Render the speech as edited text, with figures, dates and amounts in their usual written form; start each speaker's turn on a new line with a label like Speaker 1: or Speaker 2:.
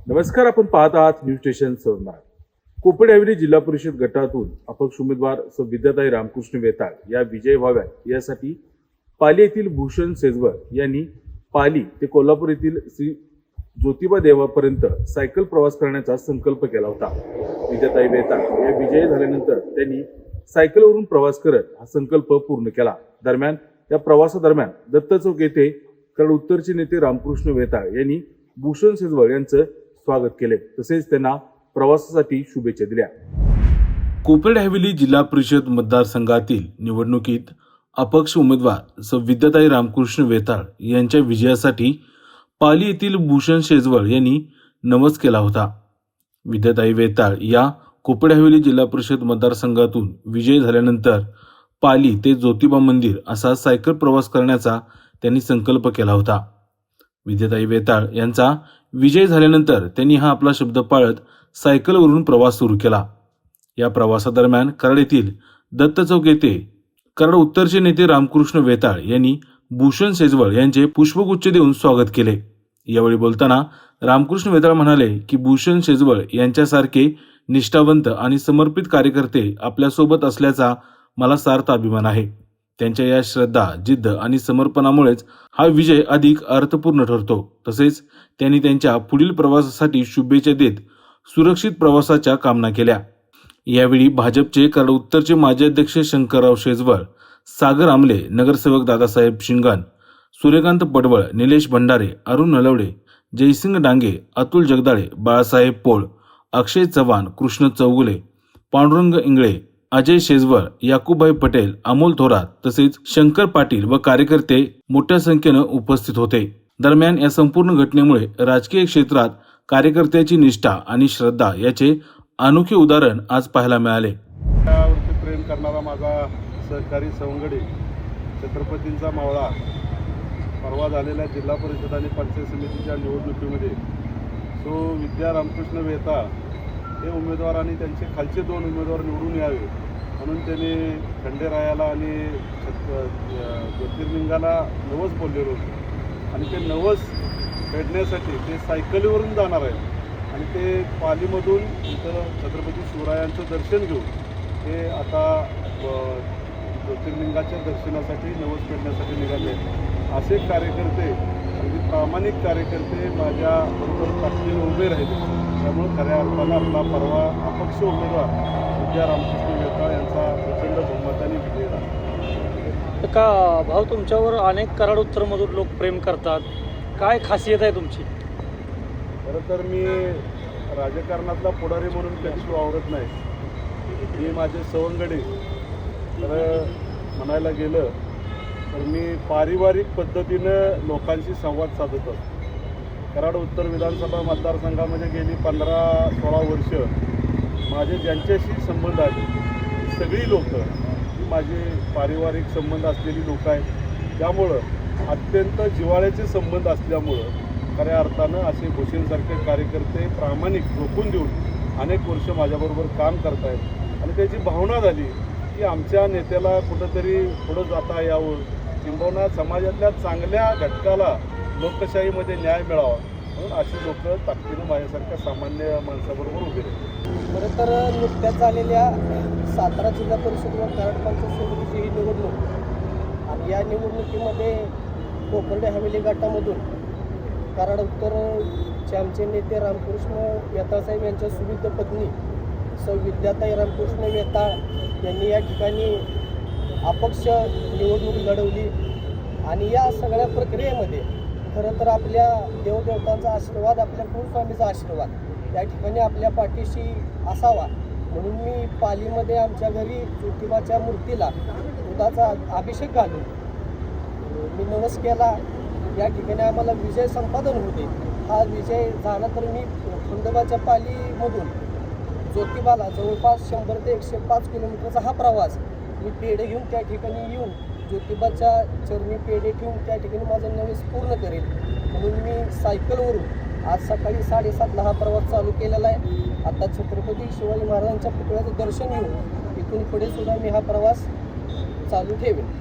Speaker 1: नमस्कार, आपण पाहत आहात न्यूज स्टेशन सवनार। कोपरगाव जिल्हा परिषद गटातून अपक्ष उमेदवार विद्याताई रामकृष्ण वेताळ या विजयी व्हाव्यात यासाठी पाली येथील भूषण सेजवर यांनी पाली ते कोल्हापूर येथील श्री ज्योतिबा देवापर्यंत सायकल प्रवास करण्याचा संकल्प केला होता। विद्याताई वेताळ या विजयी झाल्यानंतर त्यांनी सायकलवरून प्रवास करत हा संकल्प पूर्ण केला। दरम्यान या प्रवासादरम्यान दत्त चौक येथे कराड उत्तरचे नेते रामकृष्ण वेताळ यांनी भूषण सेजवर यांचं स्वागत केले, तसेच त्यांना प्रवासासाठी शुभेच्छा दिल्या। कोपरगाव जिल्हा परिषद मतदारसंघातील निवडणुकीत अपक्ष उमेदवार विद्याताई रामकृष्ण वेताळ यांच्या विजयासाठी पाली येथील भूषण सेजवर यांनी नमस केला होता। विद्याताई वेताळ या कोपरगाव जिल्हा परिषद मतदारसंघातून विजयी झाल्यानंतर पाली ते ज्योतिबा मंदिर असा सायकल प्रवास करण्याचा त्यांनी संकल्प केला होता। विद्याताई वेताळ यांचा विजय झाल्यानंतर त्यांनी हा आपला शब्द पाळत सायकलवरून प्रवास सुरू केला। या प्रवासादरम्यान कराड येथील दत्त चौक येथे कराड उत्तरचे नेते रामकृष्ण वेताळ यांनी भूषण सेजवर यांचे पुष्पगुच्छ देऊन स्वागत केले। यावेळी बोलताना रामकृष्ण वेताळ म्हणाले की भूषण सेजवर यांच्यासारखे निष्ठावंत आणि समर्पित कार्यकर्ते आपल्यासोबत असल्याचा मला सार्थ अभिमान आहे। त्यांच्या या श्रद्धा, जिद्द आणि समर्पणामुळेच हा विजय अधिक अर्थपूर्ण ठरतो। तसेच त्यांनी त्यांच्या पुढील प्रवासासाठी शुभेच्छा देत सुरक्षित प्रवासाच्या कामना केल्या। यावेळी भाजपचे कराड उत्तरचे माजी अध्यक्ष शंकरराव सेजवर, सागर आमले, नगरसेवक दादासाहेब शिंगण, सूर्यकांत पडवळ, निलेश भंडारे, अरुण नलवडे, जयसिंग डांगे, अतुल जगदाळे, बाळासाहेब पोळ, अक्षय चव्हाण, कृष्ण चौगुले, पांडुरंग इंगळे, अजय सेजवर, याकूबभाई पटेल, अमोल थोरात तसेच शंकर पाटील व कार्यकर्ते मोठ्या संख्येनं उपस्थित होते। दरम्यान या संपूर्ण घटनेमुळे राजकीय क्षेत्रात कार्यकर्त्याची निष्ठा आणि श्रद्धा याचे अनोखे उदाहरण आज पाहायला मिळाले।
Speaker 2: त्यावरती प्रेम करणारा माझा सहकारी सवंगडी छत्रपतींचा मावळा परवा झालेल्या जिल्हा परिषद आणि पंचायत समितीच्या निवडणुकीमध्ये विद्या रामकृष्ण वेताळ हे उमेदवार आणि त्यांचे खालचे 2 उमेदवार निवडून यावे म्हणून त्यांनी खंडेरायाला आणि ज्योतिर्लिंगाला नवस बोललेलं होतं आणि ते नवस फेडण्यासाठी ते सायकलीवरून जाणार आहेत आणि ते पालीमधून इथं छत्रपती शिवरायांचं दर्शन घेऊन ते आता ज्योतिर्लिंगाच्या दर्शनासाठी नवस फेडण्यासाठी निघाले। असे कार्यकर्ते अगदी प्रामाणिक कार्यकर्ते माझ्याबरोबर ताकदीने उभे राहिले। त्यामुळे खऱ्या अर्थानं आपला परवा अपक्ष उमेदवार विद्या रामकृष्ण वेताळ यांचा प्रचंड बहुमताने विजय झाला।
Speaker 3: का भाऊ, तुमच्यावर अनेक कराड उत्तरमधून लोक प्रेम करतात, काय खासियत आहे तुमची?
Speaker 2: खरं तर मी राजकारणातला पुढारी म्हणून कधीच वावरत नाही। मी माझे सवंगडी खरं म्हणायला गेलं तर मी पारिवारिक पद्धतीनं लोकांशी संवाद साधत असतो। कराड उत्तर विधानसभा मतदारसंघामध्ये गेली 15-16 वर्ष माझे ज्यांच्याशी संबंध आहेत सगळी लोक ही माझे पारिवारिक संबंध असलेली लोक आहेत। त्यामुळं अत्यंत जिव्हाळ्याचे संबंध असल्यामुळं खऱ्या अर्थानं असे भूषणसारखे कार्यकर्ते प्रामाणिक झोकून देऊन अनेक वर्ष माझ्याबरोबर काम करत आहेत आणि त्याची भावना झाली की आमच्या नेत्याला कुठंतरी पुढं जाता यावं, किंबहुना समाजातल्या चांगल्या घटकाला लोकशाहीमध्ये न्याय मिळावा म्हणून अशी लोक ताकदीनं माझ्यासारख्या सामान्य माणसाबरोबर उभे राहतात।
Speaker 4: खरं तर नुकत्याच झालेल्या सातारा जिल्हा परिषद व कराड पंचायत समितीची ही निवडणूक आणि या निवडणुकीमध्ये कोपरगाव गटामधून कराड उत्तरचे आमचे नेते रामकृष्ण वेताळ साहेब यांच्या सुविध पत्नी विद्याताई रामकृष्ण वेताळ यांनी या ठिकाणी अपक्ष निवडणूक लढवली आणि या सगळ्या प्रक्रियेमध्ये खरं तर आपल्या देवदेवतांचा आशीर्वाद, आपल्या कुलस्वामीचा आशीर्वाद त्या ठिकाणी आपल्या पाठीशी असावा म्हणून मी पालीमध्ये आमच्या घरी ज्योतिबाच्या मूर्तीला दुधाचा अभिषेक घालून मी नवस केला। या ठिकाणी आम्हाला विजय संपादन होते। हा विजय झाला तर मी खंडोबाच्या पालीमधून ज्योतिबाला जवळपास 100 ते 105 किलोमीटरचा हा प्रवास मी पेढे घेऊन त्या ठिकाणी येऊन ज्योतिबाच्या चरणी पेढे ठेवून त्या ठिकाणी माझा नवस पूर्ण करेल म्हणून मी सायकलवरून आज सकाळी 7:30ला हा प्रवास चालू केलेला आहे। आता छत्रपती शिवाजी महाराजांच्या पुतळ्याचं दर्शन घेऊन इथून पुढे सुद्धा मी हा प्रवास चालू ठेवेन।